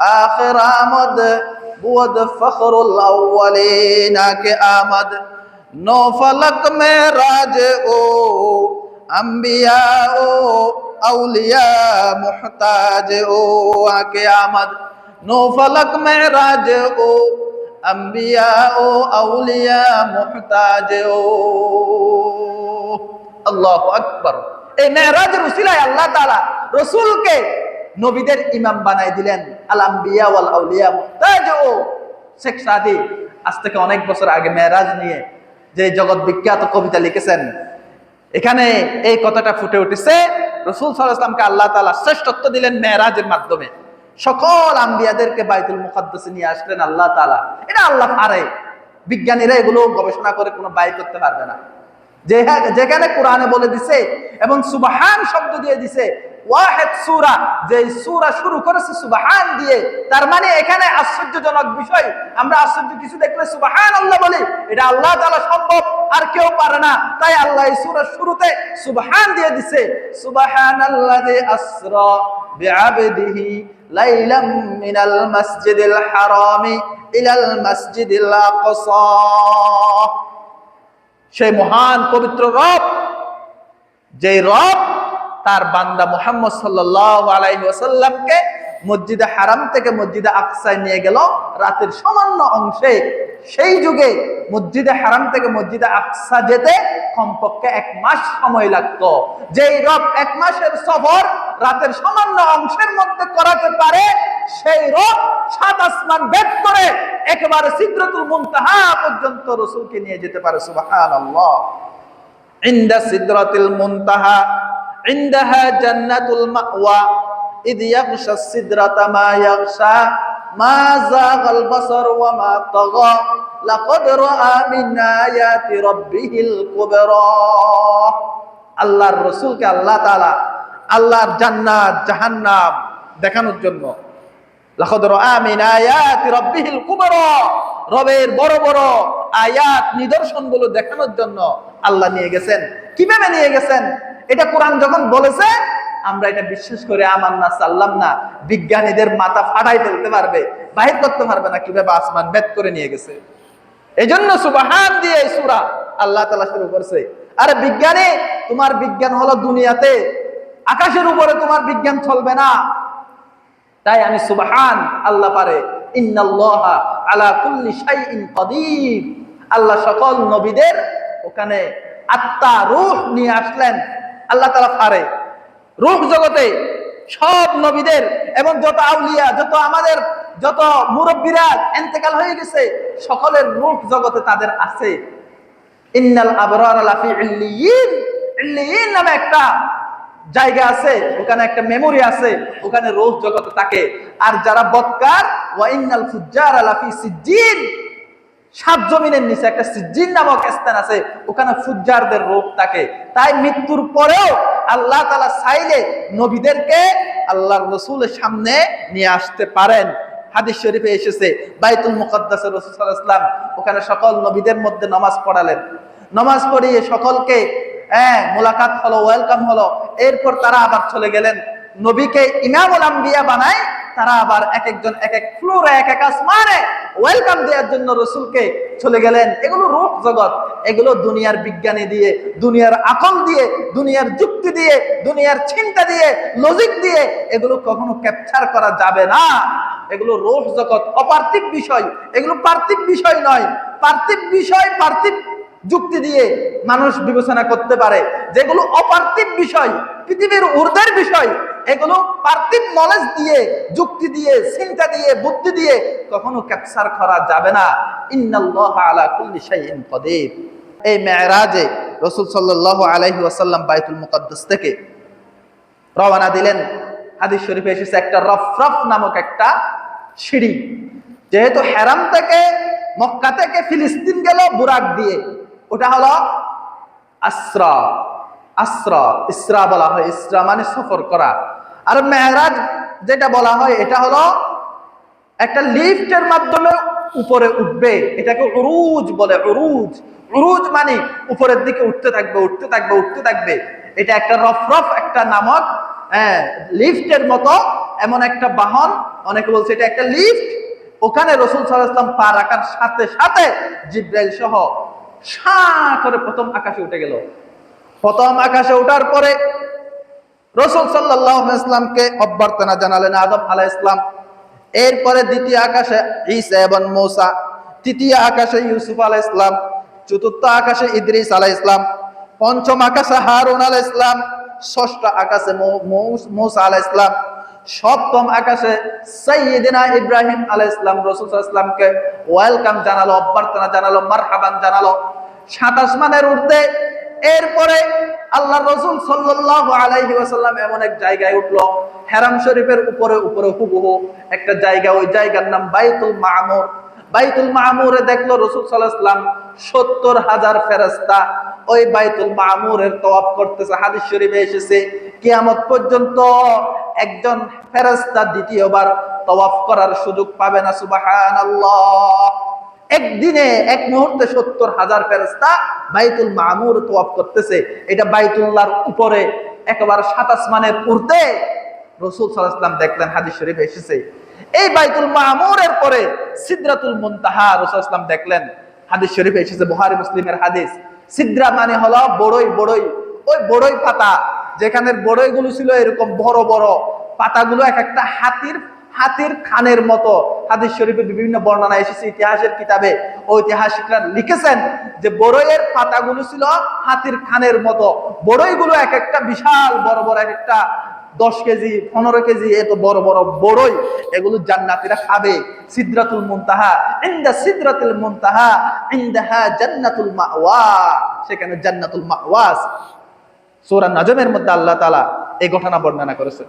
आखिर आमद बुअद फखरुल अव्वलीन के आमद नो फलक में राज ओ अंबिया ओ औलिया मुहताज ओ आके आमद नो फलक में राज ओ अंबिया ओ औलिया मुहताज ओ अल्लाहु अकबर। এই মেরাজের উসিলায় আল্লাহ তাআলা রাসূলকে নবীদের ইমাম বানাই দিলেন। আল আম্বিয়া ওয়াল আউলিয়া মুহতাজ ও। শেখ সাদী আজ থেকে অনেক বছর আগে মেরাজ নিয়ে যে জগৎ বিখ্যাত কবিতা লিখেছেন, এখানে এই কথাটা ফুটে উঠেছে রাসূল সাল্লাল্লাহু আলাইহি ওয়াসাল্লামকে আল্লাহ তাআলা শ্রেষ্ঠত্ব দিলেন মেরাজের মাধ্যমে। সকল আম্বিয়াদেরকে বাইতুল মুকাদ্দাসে নিয়ে আসলেন আল্লাহ তাআলা। এটা আল্লাহ পারে, বিজ্ঞানীরা এগুলো গবেষণা করে কোনো বাই করতে পারবে না। যেখানে কোরআনে বলে দিছে এবং সুবহান শব্দ দিয়ে দিছে, ওয়াহিদ সূরা, যে সূরা শুরু করেছে সুবহান দিয়ে, তার মানে এখানে আশ্চর্যজনক বিষয়, আমরা আশ্চর্য কিছু দেখলে সুবহানাল্লাহ বলি, এটা আল্লাহ তাআলা সম্ভব, আর কেউ পারে না। তাই আল্লাহ এই সূরার শুরুতে সুবহান দিয়ে দিছে, সুবহানাল্লাযী আসরা বিআবদিহি লাইলাম মিনাল মাসজিদিল হারামি ইলাল মাসজিদিল আকসা। সেই মহান পবিত্র রব, যে রব তার বান্দা মুহাম্মদ সাল্লাল্লাহু আলাইহি ওয়াসাল্লামকে মসজিদে হারাম থেকে মসজিদে আকসায় নিয়ে গেল রাতের সামান্য অংশে। সেই যুগে মসজিদে হারাম থেকে মসজিদে আকসা যেতে কমপক্ষে 1 মাস সময় লাগতো। যেই রব 1 মাসের সফর রাতের সামান্য অংশের মধ্যে করাতে পারে, সেই রব 7 আসমান ভেদ করে একেবারে সিদরাতুল মুনতাহা পর্যন্ত রাসূলকে নিয়ে যেতে পারে। সুবহানাল্লাহ। ইনদা সিদরাতুল মুনতাহা ইনদাহা জান্নাতুল মাওয়া ইদ ইয়াগশা সিদরাতা মা ইয়াগশা মা যাগাল বাসার ওয়া মা তাগা লাকাদ রাআ মিন আয়াতি রাব্বিহিল কুবরা। আল্লাহর রাসূলকে আল্লাহ তাআলা আল্লাহর জান্নাত জাহান্নাম দেখানোর জন্য, লাকাদ রাআ মিন আয়াতি রাব্বিহিল কুবরা, রবের বড় বড় আয়াত নিদর্শনগুলো দেখানোর জন্য আল্লাহ নিয়ে গেছেন। কিভাবে নিয়ে গেছেন? এটা কোরআন যখন বলেছে আমরা এটা বিশ্বাস করে আমান্না সাল্লাম না। বিজ্ঞানীদের মাথা ফাটাই ফেলতে পারবে, বাহির করতে পারবে না কিভাবে আসমান ভেদ করে নিয়ে গেছে। এজন্য সুবহান দিয়ে এই সূরা আল্লাহ তাআলা শুরু করছে। আরে বিজ্ঞানী, তোমার বিজ্ঞান হলো দুনিয়াতে, আকাশের উপরে তোমার বিজ্ঞান চলবে না। তাই আমি সুবহান, আল্লাহ পারে। ইন্নাল্লাহা আলা কুল্লি শাইইন কাদির। আল্লাহ সকল নবীদের ওখানে আত্মা রূহ নিয়ে আসলেন। আল্লাহ তাআলা পারে রূহ জগতে সব নবীদের এবং যত আউলিয়া, যত আমাদের যত মুরব্বীরা ইন্তেকাল হয়ে গেছে, সকলের রূহ জগতে তাদের আছে। ইন্নাল আবরারা লাফি ইল্লিয়িন। ইল্লিয়িন নামে একটা জায়গা আছে, ওখানে একটা মেমোরি আছে, ওখানে রূহ জগতে থাকে। আর যারা বদকার, ওয়া ইন্নাল ফুজ্জারা লাফি সিজ্জিন। 7 জমিনের নিচে একটা সিজ্জিন নামক স্থান আছে, ওখানে ফুজ্জারদের রূহ থাকে। তাই মৃত্যুর পরেও আল্লাহ তাআলা চাইলে নবীদেরকে আল্লাহর রাসূলের সামনে নিয়ে আসতে পারেন। হাদিস শরীফে এসেছে, বাইতুল মুকাদ্দাসে রাসূল সাল্লাল্লাহু আলাইহি ওয়াসাল্লাম ওখানে সকল নবীদের মধ্যে নামাজ পড়ালেন। নামাজ পড়িয়ে সকলকে মোলাকাত হলো, ওয়েলকাম হলো। এরপর তারা আবার চলে গেলেন। নবীকে ইমামুল আম্বিয়া বানায়, তারা আবার এক একজন এক এক ফ্লোরে, এক এক আসমানে ওয়েলকাম দেওয়ার জন্য রাসূলকে চলে গেলেন। এগুলো রূহ জগৎ, এগুলো দুনিয়ার বিজ্ঞানী দিয়ে, দুনিয়ার আকল দিয়ে, দুনিয়ার যুক্তি দিয়ে, দুনিয়ার চিন্তা দিয়ে, লজিক দিয়ে এগুলো কখনো ক্যাপচার করা যাবে না। এগুলো রূহ জগৎ, অপার্থিব বিষয়। এগুলো পার্থিব বিষয় নয়। পার্থিব বিষয় পার্থিব যুক্তি দিয়ে মানুষ বিবেচনা করতে পারে। যেগুলো অপার্থিব বিষয়, পৃথিবীর ঊর্ধ্বের বিষয়, এগুলো পার্থিব নলেজ দিয়ে, যুক্তি দিয়ে, চিন্তা দিয়ে, বুদ্ধি দিয়ে কখনো ক্যাপচার করা যাবে না। ইন্নাল্লাহা আলা কুল্লি শাইইন কাদির। এই মেরাজে রাসূল সাল্লাল্লাহু আলাইহি ওয়াসাল্লাম বাইতুল মুকাদ্দাস থেকে রওনা দিলেন। হাদিস শরীফে এসেছে একটা রফরফ নামক একটা সিঁড়ি। যেহেতু হারাম থেকে, মক্কা থেকে ফিলিস্তিন গেল বুরাক দিয়ে, ওটা হলো আসরা। আসরা, ইসরা বলা হয়। ইসরা মানে সফর করা। আর মেরাজ যেটা বলা হয়, এটা হলো একটা লিফটের মাধ্যমে উপরে উঠবে। এটাকে উরুজ বলে। উরুজ, উরুজ মানে উপরের দিকে উঠতে থাকবে, উঠতে থাকবে, উঠতে থাকবে। এটা একটা রফরফ একটা নামক লিফটের মতো এমন একটা বাহন, অনেকে বলছে এটা একটা লিফট, ওখানে রাসূল সাল্লাল্লাহু আলাইহি ওয়াসাল্লাম পা রাখার সাথে সাথে জিবরাইল সহ সাঁ করে প্রথম আকাশে উঠে গেল। প্রথম আকাশে ওঠার পরে রাসূল সাল্লাল্লাহু আলাইহি ওয়াসাল্লামকে অভ্যর্থনা জানালেন আদম আলাইহিস সালাম। এরপরে দ্বিতীয় আকাশে ঈসা এবং মূসা, তৃতীয় আকাশে ইউসুফ আলাইহিস সালাম, চতুর্থ আকাশে ইদ্রিস আলাইহিস সালাম, পঞ্চম আকাশে হারুন আলাইহিস সালাম, ষষ্ঠ আকাশে মূসা আলাইহিস সালাম, সপ্তম আকাশে সাইয়্যিদিনা ইব্রাহিম আলাইহিস সালাম রাসূল সাল্লাল্লাহু আলাইহি ওয়াসাল্লামকে ওয়েলকাম জানালো, অভ্যর্থনা জানালো, মারহাবান জানালো। সাত আসমানের ঊর্ধ্বে এরপরে আল্লাহ রাসূল সাল্লাল্লাহু আলাইহি ওয়াসাল্লাম এমন এক জায়গায় উঠলো, হারাম শরীফের উপরে উপরে হুবহু একটা জায়গা, ওই জায়গার নাম বাইতুল মামুর। বাইতুল মামুরে দেখলো রাসূল সাল্লাল্লাহু আলাইহি ওয়াসাল্লাম ৭০,০০০ ফেরেশতা ওই বাইতুল মামুরের তওয়াফ করতেছে। হাদিস শরীফে এসেছে কিয়ামত পর্যন্ত একজন ফেরেশতা দ্বিতীয়বার তওয়াফ করার সুযোগ পাবে না। সুবহানাল্লাহ। একদিনে এক মুহূর্তে ৭০,০০০ ফেরেশতা বাইতুল মামুর তওয়াফ করতেছে। এটা বাইতুল্লাহর উপরে একেবারে সাত আসমানের ঊর্ধ্বে রাসূল সাল্লাল্লাহু আলাইহি ওয়াসাল্লাম দেখলেন, হাদিস শরীফে এসেছে। এই বাইতুল মামুরের পরে সিদরাতুল মুনতাহা রাসূল সাল্লাল্লাহু আলাইহি ওয়াসাল্লাম দেখলেন, হাদিস শরীফে এসেছে, বুখারী মুসলিমের হাদিস। সিদরা মানে হলো বড়ই, বড়ই, ওই বড়ই পাতা, যেখানে বড়ইগুলো ছিল এরকম বড় বড়, পাতাগুলো এক একটা হাতির খানের মতো। হাদিস শরীফে বিভিন্ন বর্ণনা এসেছে, ইতিহাসের কিতাবে ঐতিহাসিকরা লিখেছেন যে বড়ইয়ের পাতাগুলো ছিল হাতির খানের মতো। বড়ইগুলো এক একটা বিশাল বড় বড়, এক একটা 10 কেজি 15 কেজি এত বড় বড় বড়ই, এগুলো জান্নাতীরা খাবে। সিদরাতুল মুনতাহা, ইনদা সিদরাতুল মুনতাহা ইনদাহা জান্নাতুল মাওয়া, সেখানে জান্নাতুল মাওয়া। সূরা নাজমের মধ্যে আল্লাহ তাআলা এই ঘটনা বর্ণনা করেছেন।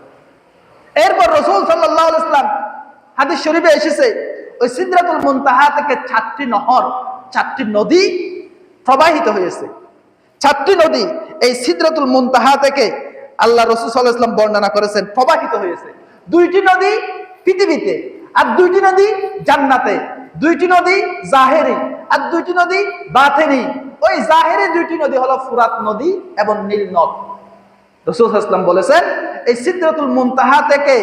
এরপর রাসূল সাল্লাল্লাহু আলাইহি ওয়াসাল্লাম, হাদিস শরীফে এসেছে, ওই সিদরাতুল মুনতাহা থেকে 4টি নহর, 4টি নদী প্রবাহিত হয়েছে। 4টি নদী এই সিদরাতুল মুনতাহা থেকে আল্লাহ রাসূল সাল্লাল্লাহু আলাইহি ওয়াসাল্লাম বর্ণনা করেছেন প্রবাহিত হয়েছে। 2টি নদী পৃথিবীতে আর 2টি নদী জান্নাতে, 2টি নদী জাহেরি আর 2টি নদী বাতিনি। ওই জাহেরি 2টি নদী হলো ফুরাত নদী এবং নীল নদ। রাসূল সাল্লাল্লাহু আলাইহি ওয়াসাল্লাম বলেছেন এই সিদরাতুল মুনতাহা থেকে,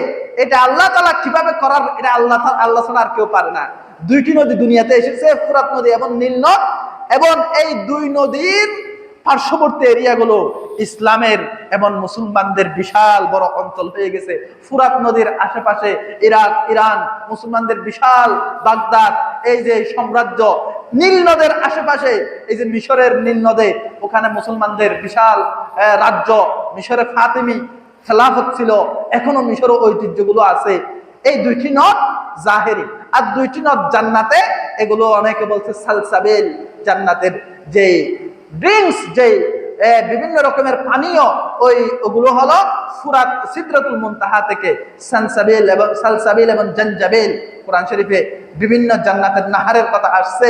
এটা আল্লাহ তাআলা কিভাবে করার, এটা আল্লাহ ছাড়া আর কেউ পারে না। 2টি নদী দুনিয়াতে এসেছে, ফুরাত নদী এবং নীল নদ, এবং এই 2 নদীর পার্শ্ববর্তী এরিয়াগুলো ইসলামের এবং মুসলমানদের বিশাল বড় অঞ্চল হয়ে গেছে। ফুরাত নদীর আশেপাশে ইরাক, ইরান, মুসলমানদের বিশাল বাগদাদ, এই যে সাম্রাজ্য। নীল নদের আশেপাশে এই যে মিশরের নীল নদে, ওখানে মুসলমানদের বিশাল রাজ্য, মিশরে ফাতিমি খেলাফত ছিল, এখনো মিশর ঐতিহ্যগুলো আছে। এই 2টি নদ জাহেরি আর 2টি নদ জান্নাতে, এগুলো অনেকে বলছে সালসাবিল, জান্নাতের যে ড্রিঙ্কস, যে বিভিন্ন রকমের পানীয়, ওগুলো হলো ফুরাত সিদরাতুল মুনতাহা থেকে সালসাবিল এবং জানজাবিল। কোরআন শরীফে বিভিন্ন জান্নাতের নাহারের কথা আসছে,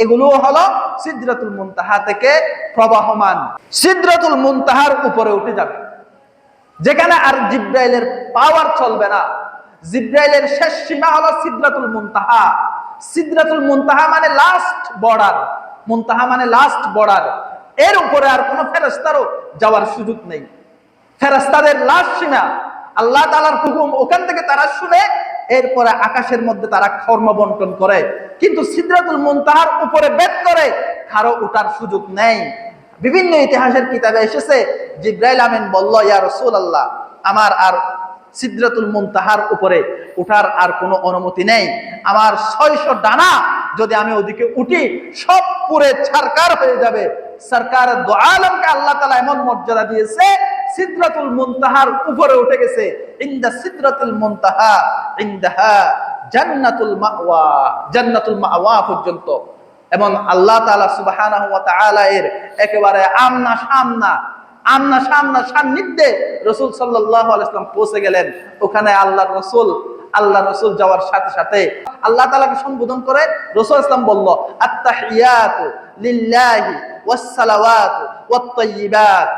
এগুলো হলো সিদরাতুল মুনতাহা থেকে প্রবাহমান। সিদরাতুল মুনতাহার উপরে উঠে যাবে, যেখানে আর জিবরাইলের পাওয়ার চলবে না। জিবরাইলের শেষ সীমা হলো সিদরাতুল মুনতাহা। সিদরাতুল মুনতাহা মানে লাস্ট বর্ডার, মুনতাহা মানে লাস্ট বর্ডার। এর উপরে আর কোনো ফেরেশতারও যাওয়ার সুযোগ নেই। ফেরেশতাদের লাস্ট সীমা, আল্লাহ তাআলার হুকুম ওখান থেকে তারা শুনে এরপরে আকাশের মধ্যে তারা কর্মবন্টন করে, কিন্তু সিদরাতুল মুনতাহার উপরে বেদ করে কারো ওঠার সুযোগ নেই। বিভিন্ন ইতিহাসের কিতাবে এসেছে জিবরাইল আমিন বলল, ইয়া রাসূলুল্লাহ, আমার আর সিদরাতুল মুনতাহার উপরে ওঠার আর কোনো অনুমতি নেই। আমার 600 ডানা যদি আমি ওদিকে উঠি, সব পুরে ছারকার হয়ে যাবে। সরকার দু আলমকে আল্লাহ তাআলা এমন মর্যাদা দিয়েছে, সিদরাতুল মুনতাহার উপরে উঠে গেছে। ইনদা সিদরাতুল মুনতাহা ইনদাহা জান্নাতুল মাওয়া, জান্নাতুল মাওয়া পর্যন্ত। এবং আল্লাহ তাআলা সুবহানাহু ওয়া তাআলা এর একেবারে আমনা সামনা সান্নিধ্যে রাসূল সাল্লাল্লাহু আলাইহি ওয়াসাল্লাম পৌঁছে গেলেন। ওখানে আল্লাহ রাসূল যাওয়ার সাথে সাথে আল্লাহ তাআলাকে সম্বোধন করে রাসূল সাল্লাল্লাহু আলাইহি ওয়াসাল্লাম বলল, আত-তাহিয়াতু লিল্লাহি ওয়াস সালাওয়াতু ওয়াত তাইয়্যিবাত।